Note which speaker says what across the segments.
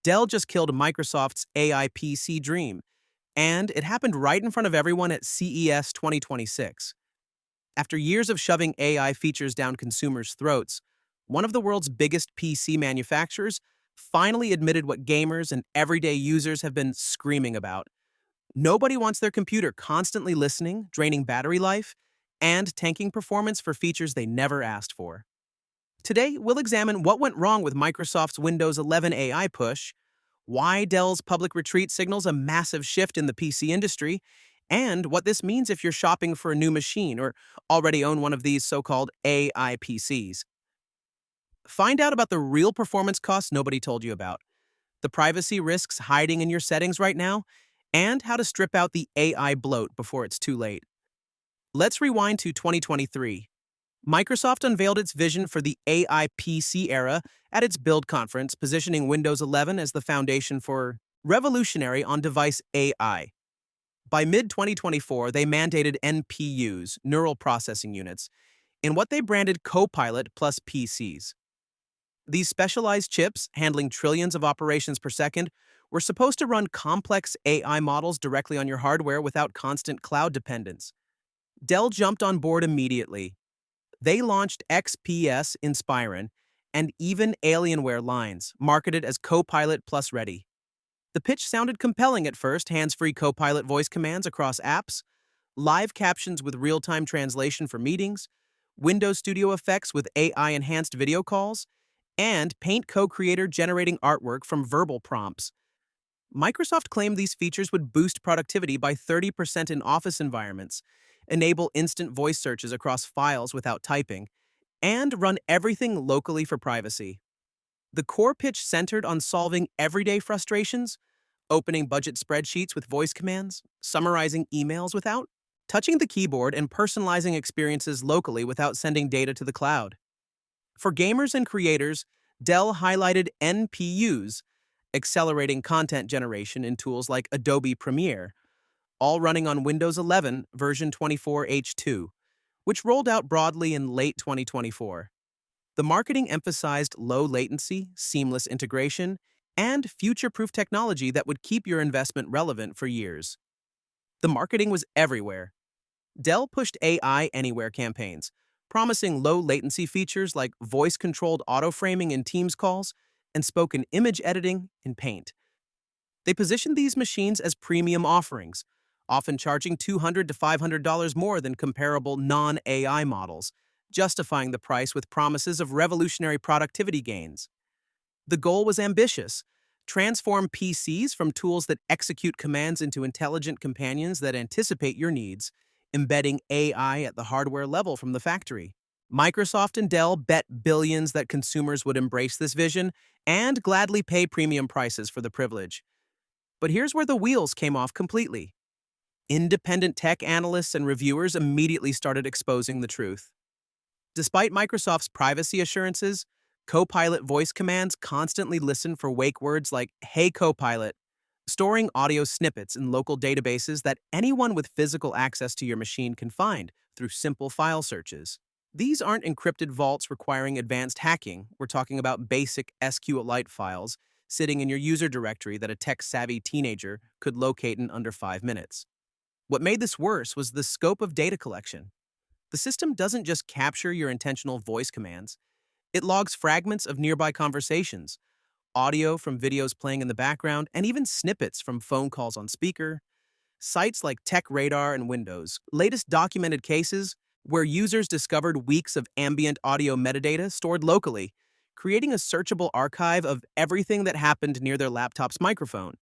Speaker 1: Dell just killed Microsoft's AI PC dream, and it happened right in front of everyone at CES 2026. After years of shoving AI features down consumers' throats, one of the world's biggest PC manufacturers finally admitted what gamers and everyday users have been screaming about. Nobody wants their computer constantly listening, draining battery life, and tanking performance for features they never asked for. Today, we'll examine what went wrong with Microsoft's Windows 11 AI push, why Dell's public retreat signals a massive shift in the PC industry, and what this means if you're shopping for a new machine or already own one of these so-called AI PCs. Find out about the real performance costs nobody told you about, the privacy risks hiding in your settings right now, and how to strip out the AI bloat before it's too late. Let's rewind to 2023. Microsoft unveiled its vision for the AI PC era at its Build conference, positioning Windows 11 as the foundation for revolutionary on-device AI. By mid-2024, they mandated NPUs, neural processing units, in what they branded Copilot plus PCs. These specialized chips, handling trillions of operations per second, were supposed to run complex AI models directly on your hardware without constant cloud dependence. Dell jumped on board immediately. They launched XPS Inspiron and even Alienware lines, marketed as Copilot Plus Ready. The pitch sounded compelling at first: hands-free Copilot voice commands across apps, live captions with real-time translation for meetings, Windows Studio effects with AI-enhanced video calls, and Paint co-creator generating artwork from verbal prompts. Microsoft claimed these features would boost productivity by 30% in office environments, enable instant voice searches across files without typing, and run everything locally for privacy. The core pitch centered on solving everyday frustrations, opening budget spreadsheets with voice commands, summarizing emails without touching the keyboard, and personalizing experiences locally without sending data to the cloud. For gamers and creators, Dell highlighted NPUs, accelerating content generation in tools like Adobe Premiere, all running on Windows 11 version 24H2, which rolled out broadly in late 2024. The marketing emphasized low latency, seamless integration, and future-proof technology that would keep your investment relevant for years. The marketing was everywhere. Dell pushed AI Anywhere campaigns, promising low-latency features like voice-controlled auto-framing in Teams calls and spoken image editing in Paint. They positioned these machines as premium offerings, often charging $200 to $500 more than comparable non-AI models, justifying the price with promises of revolutionary productivity gains. The goal was ambitious: transform PCs from tools that execute commands into intelligent companions that anticipate your needs, embedding AI at the hardware level from the factory. Microsoft and Dell bet billions that consumers would embrace this vision and gladly pay premium prices for the privilege. But here's where the wheels came off completely. Independent tech analysts and reviewers immediately started exposing the truth. Despite Microsoft's privacy assurances, Copilot voice commands constantly listen for wake words like "Hey Copilot," storing audio snippets in local databases that anyone with physical access to your machine can find through simple file searches. These aren't encrypted vaults requiring advanced hacking. We're talking about basic SQLite files sitting in your user directory that a tech-savvy teenager could locate in under 5 minutes. What made this worse was the scope of data collection. The system doesn't just capture your intentional voice commands. It logs fragments of nearby conversations, audio from videos playing in the background, and even snippets from phone calls on speaker. Sites like Tech Radar and Windows, latest documented cases where users discovered weeks of ambient audio metadata stored locally, creating a searchable archive of everything that happened near their laptop's microphone.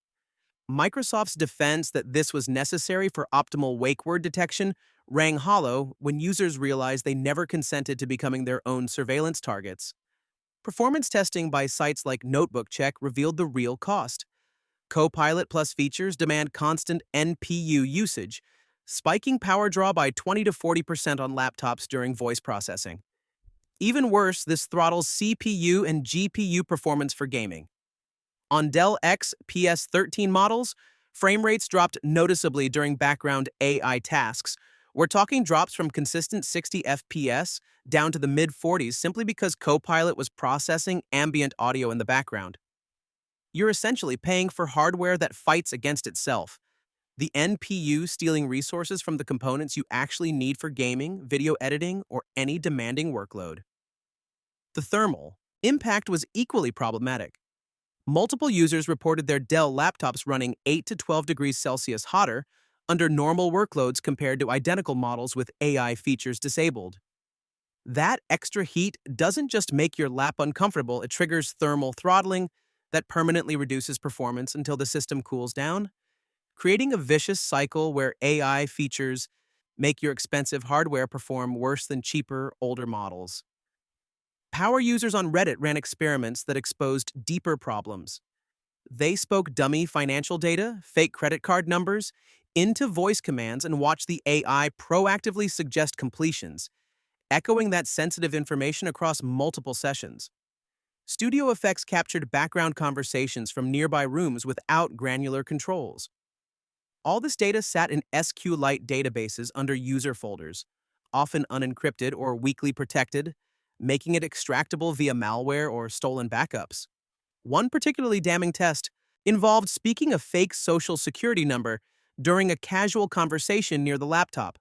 Speaker 1: Microsoft's defense that this was necessary for optimal wake word detection rang hollow when users realized they never consented to becoming their own surveillance targets. Performance testing by sites like Notebook Check revealed the real cost. Copilot Plus features demand constant NPU usage, spiking power draw by 20 to 40% on laptops during voice processing. Even worse, this throttles CPU and GPU performance for gaming. On Dell XPS 13 models, frame rates dropped noticeably during background AI tasks. We're talking drops from consistent 60 FPS down to the mid-40s simply because Copilot was processing ambient audio in the background. You're essentially paying for hardware that fights against itself. The NPU stealing resources from the components you actually need for gaming, video editing, or any demanding workload. The thermal impact was equally problematic. Multiple users reported their Dell laptops running 8 to 12 degrees Celsius hotter under normal workloads compared to identical models with AI features disabled. That extra heat doesn't just make your lap uncomfortable, it triggers thermal throttling that permanently reduces performance until the system cools down, creating a vicious cycle where AI features make your expensive hardware perform worse than cheaper, older models. Power users on Reddit ran experiments that exposed deeper problems. They spoke dummy financial data, fake credit card numbers, into voice commands and watched the AI proactively suggest completions, echoing that sensitive information across multiple sessions. Studio effects captured background conversations from nearby rooms without granular controls. All this data sat in SQLite databases under user folders, often unencrypted or weakly protected, making it extractable via malware or stolen backups. One particularly damning test involved speaking a fake social security number during a casual conversation near the laptop.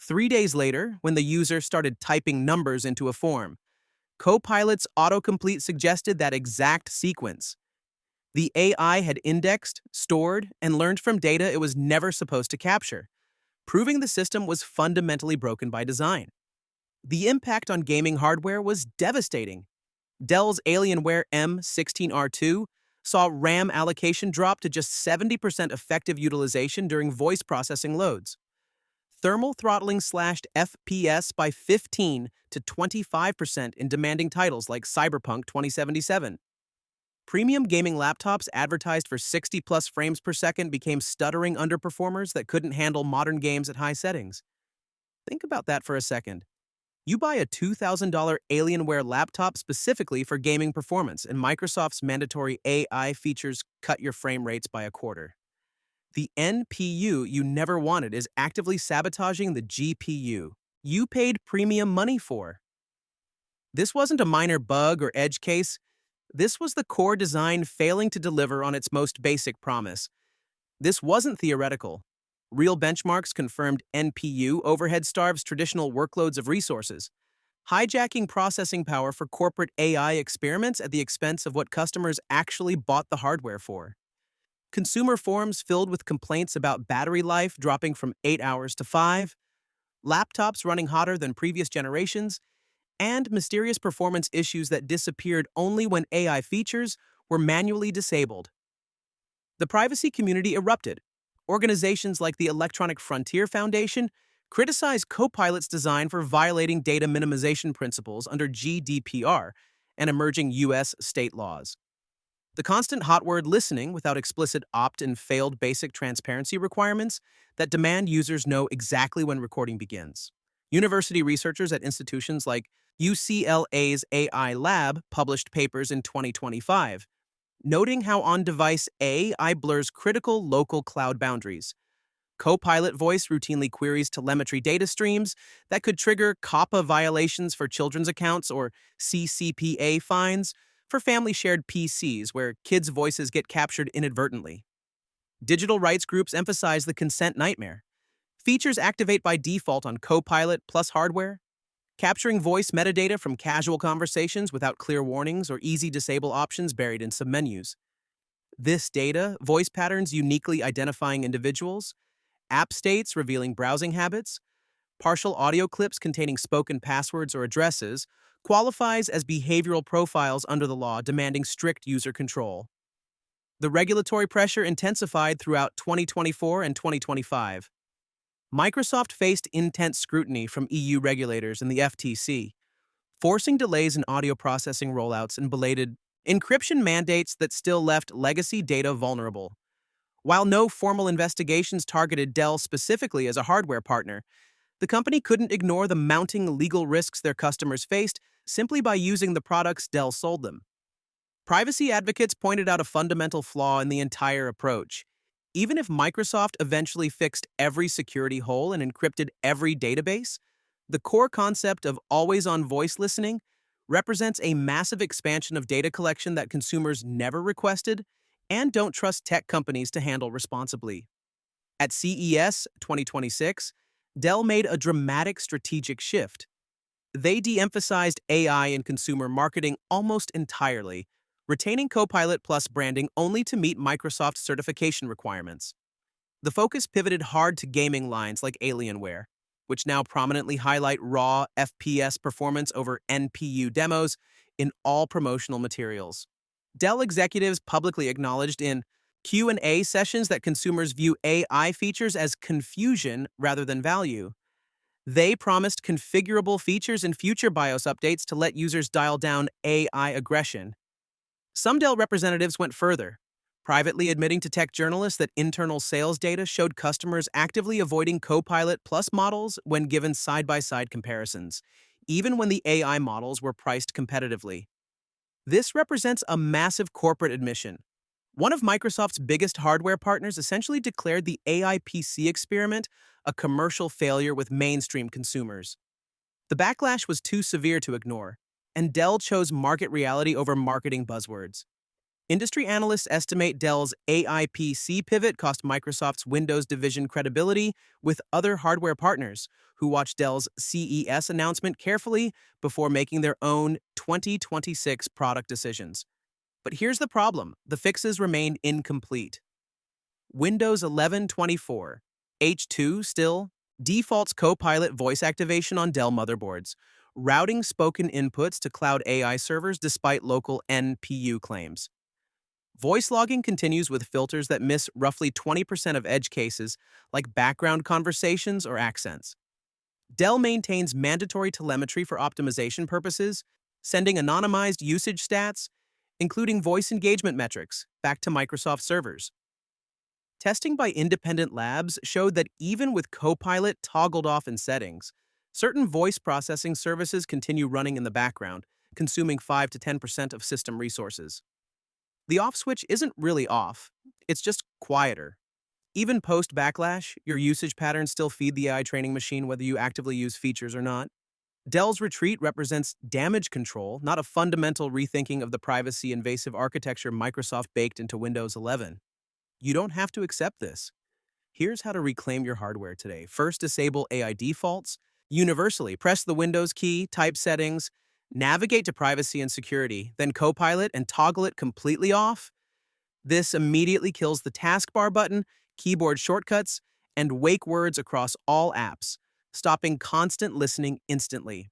Speaker 1: 3 days later, when the user started typing numbers into a form, Copilot's autocomplete suggested that exact sequence. The AI had indexed, stored, and learned from data it was never supposed to capture, proving the system was fundamentally broken by design. The impact on gaming hardware was devastating. Dell's Alienware M16R2 saw RAM allocation drop to just 70% effective utilization during voice processing loads. Thermal throttling slashed FPS by 15 to 25% in demanding titles like Cyberpunk 2077. Premium gaming laptops advertised for 60-plus frames per second became stuttering underperformers that couldn't handle modern games at high settings. Think about that for a second. You buy a $2,000 Alienware laptop specifically for gaming performance, and Microsoft's mandatory AI features cut your frame rates by a quarter. The NPU you never wanted is actively sabotaging the GPU you paid premium money for. This wasn't a minor bug or edge case. This was the core design failing to deliver on its most basic promise. This wasn't theoretical. Real benchmarks confirmed NPU overhead starves traditional workloads of resources, hijacking processing power for corporate AI experiments at the expense of what customers actually bought the hardware for. Consumer forums filled with complaints about battery life dropping from 8 hours to 5, laptops running hotter than previous generations, and mysterious performance issues that disappeared only when AI features were manually disabled. The privacy community erupted. Organizations like the Electronic Frontier Foundation criticized Copilot's design for violating data minimization principles under GDPR and emerging U.S. state laws. The constant hot word listening without explicit opt-in failed basic transparency requirements that demand users know exactly when recording begins. University researchers at institutions like UCLA's AI Lab published papers in 2025, noting how on-device AI blurs critical local cloud boundaries. Copilot voice routinely queries telemetry data streams that could trigger COPPA violations for children's accounts or CCPA fines for family-shared PCs where kids' voices get captured inadvertently. Digital rights groups emphasize the consent nightmare. Features activate by default on Copilot plus hardware, capturing voice metadata from casual conversations without clear warnings or easy disable options buried in submenus. This data, voice patterns uniquely identifying individuals, app states revealing browsing habits, partial audio clips containing spoken passwords or addresses, qualifies as behavioral profiles under the law demanding strict user control. The regulatory pressure intensified throughout 2024 and 2025. Microsoft faced intense scrutiny from EU regulators and the FTC, forcing delays in audio processing rollouts and belated encryption mandates that still left legacy data vulnerable. While no formal investigations targeted Dell specifically as a hardware partner, the company couldn't ignore the mounting legal risks their customers faced simply by using the products Dell sold them. Privacy advocates pointed out a fundamental flaw in the entire approach. Even if Microsoft eventually fixed every security hole and encrypted every database, the core concept of always-on voice listening represents a massive expansion of data collection that consumers never requested and don't trust tech companies to handle responsibly. At CES 2026, Dell made a dramatic strategic shift. They de-emphasized AI in consumer marketing almost entirely, retaining Copilot Plus branding only to meet Microsoft certification requirements. The focus pivoted hard to gaming lines like Alienware, which now prominently highlight raw FPS performance over NPU demos in all promotional materials. Dell executives publicly acknowledged in Q&A sessions that consumers view AI features as confusion rather than value. They promised configurable features in future BIOS updates to let users dial down AI aggression. Some Dell representatives went further, privately admitting to tech journalists that internal sales data showed customers actively avoiding Copilot Plus models when given side-by-side comparisons, even when the AI models were priced competitively. This represents a massive corporate admission. One of Microsoft's biggest hardware partners essentially declared the AI PC experiment a commercial failure with mainstream consumers. The backlash was too severe to ignore, and Dell chose market reality over marketing buzzwords. Industry analysts estimate Dell's AI PC pivot cost Microsoft's Windows division credibility with other hardware partners, who watched Dell's CES announcement carefully before making their own 2026 product decisions. But here's the problem: the fixes remain incomplete. Windows 11 24 H2 still defaults Copilot voice activation on Dell motherboards, routing spoken inputs to cloud AI servers despite local NPU claims. Voice logging continues with filters that miss roughly 20% of edge cases, like background conversations or accents. Dell maintains mandatory telemetry for optimization purposes, sending anonymized usage stats, including voice engagement metrics, back to Microsoft servers. Testing by independent labs showed that even with Copilot toggled off in settings, certain voice processing services continue running in the background, consuming 5 to 10% of system resources. The off switch isn't really off, it's just quieter. Even post-Backlash, your usage patterns still feed the AI training machine whether you actively use features or not. Dell's retreat represents damage control, not a fundamental rethinking of the privacy-invasive architecture Microsoft baked into Windows 11. You don't have to accept this. Here's how to reclaim your hardware today. First, disable AI defaults. Universally, press the Windows key, type settings, navigate to privacy and security, then Copilot and toggle it completely off. This immediately kills the taskbar button, keyboard shortcuts, and wake words across all apps, stopping constant listening instantly.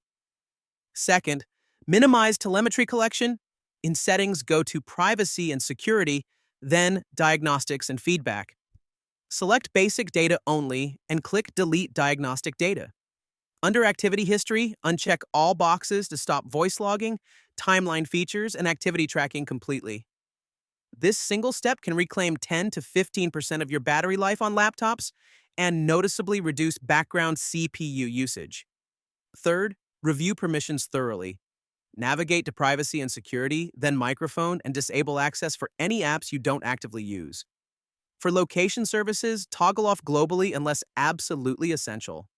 Speaker 1: Second, minimize telemetry collection. In settings, go to privacy and security, then diagnostics and feedback. Select basic data only and click delete diagnostic data. Under activity history, uncheck all boxes to stop voice logging, timeline features, and activity tracking completely. This single step can reclaim 10 to 15% of your battery life on laptops and noticeably reduce background CPU usage. Third, review permissions thoroughly. Navigate to privacy and security, then microphone, and disable access for any apps you don't actively use. For location services, toggle off globally unless absolutely essential.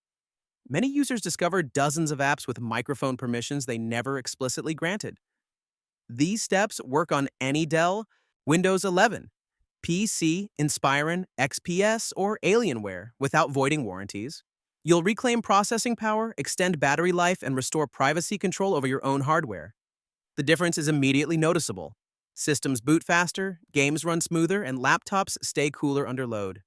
Speaker 1: Many users discover dozens of apps with microphone permissions they never explicitly granted. These steps work on any Dell, Windows 11, PC, Inspiron, XPS, or Alienware without voiding warranties. You'll reclaim processing power, extend battery life, and restore privacy control over your own hardware. The difference is immediately noticeable. Systems boot faster, games run smoother, and laptops stay cooler under load.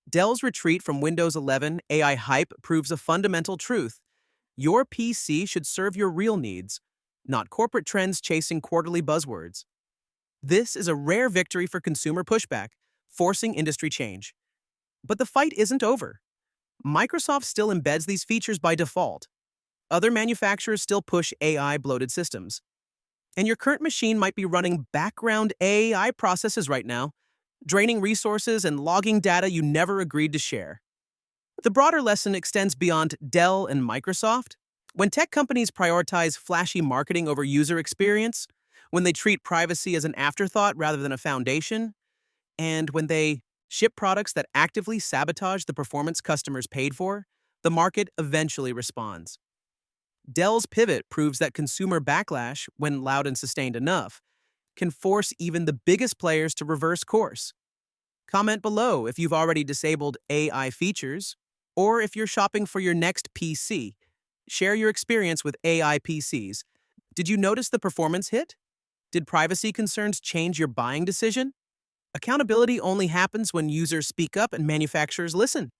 Speaker 1: Dell's retreat from Windows 11 AI hype proves a fundamental truth. Your PC should serve your real needs, not corporate trends chasing quarterly buzzwords. This is a rare victory for consumer pushback, forcing industry change. But the fight isn't over. Microsoft still embeds these features by default. Other manufacturers still push AI-bloated systems. And your current machine might be running background AI processes right now, draining resources and logging data you never agreed to share. The broader lesson extends beyond Dell and Microsoft. When tech companies prioritize flashy marketing over user experience, when they treat privacy as an afterthought rather than a foundation, and when they ship products that actively sabotage the performance customers paid for, the market eventually responds. Dell's pivot proves that consumer backlash, when loud and sustained enough, can force even the biggest players to reverse course. Comment below if you've already disabled AI features or if you're shopping for your next PC. Share your experience with AI PCs. Did you notice the performance hit? Did privacy concerns change your buying decision? Accountability only happens when users speak up and manufacturers listen.